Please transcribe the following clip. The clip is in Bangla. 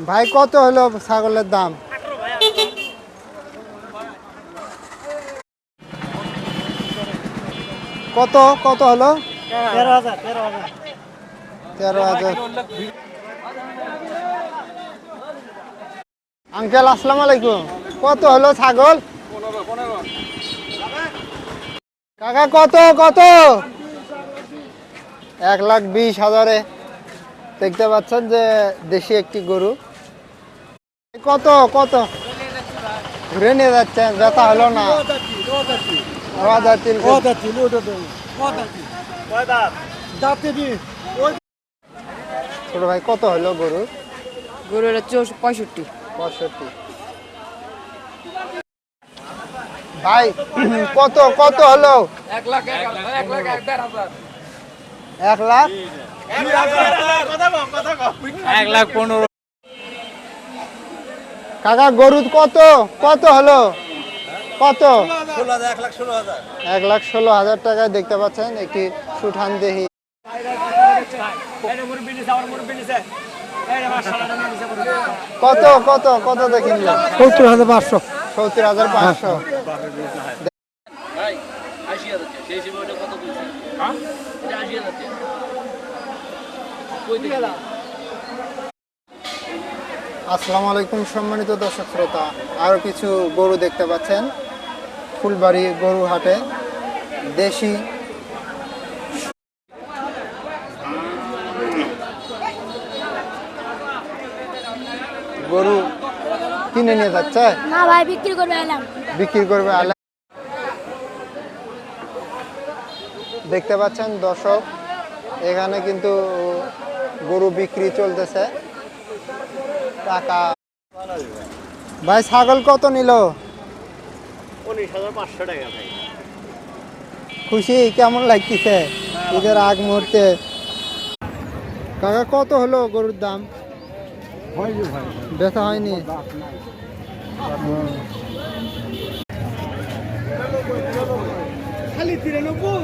ভাই কত হলো ছাগলের দাম? কত কত হলো? 13,000। আঙ্কেল আসসালামু আলাইকুম। কত হলো ছাগল? কাকা কত কত? 1,20,000-এ দেখতে পাচ্ছেন যে দেশি একটি গরু। কত কত ঘুরে নিয়ে যাচ্ছেন? ব্যথা হলো না? ছোট ভাই কত হলো গরু? গরুর 65। 65। ভাই কত কত হলো? 1,00,000। 1,15,000। কাকা গরু কত কত হলো? কত? 1,16,000 টাকায় দেখতে পাচ্ছেন একটি সুঠান দেহি। কত কত কত দেখেন? 70,500। 70,500। আসসালামু আলাইকুম সম্মানিত দর্শক শ্রোতা, আরো কিছু গরু দেখতে পাচ্ছেন ফুলবাড়ি গরু হাটে। দেশি গরু কিনে নিয়ে যাচ্ছে না ভাই, বিক্রি করবে এলাম। বিক্রি করবে আলে। দেখতে পাচ্ছেন দর্শক, এখানে কিন্তু গরু বিক্রি চলতেছে। টাকা ভাই ছাগল কত নিল? 19,500 টাকা ভাই। খুশি কেমন লাগতেছে ঈদের আগ মুহূর্তে? কাকা কত হলো গরুর দাম? বেচা হয়নি? খালি 93।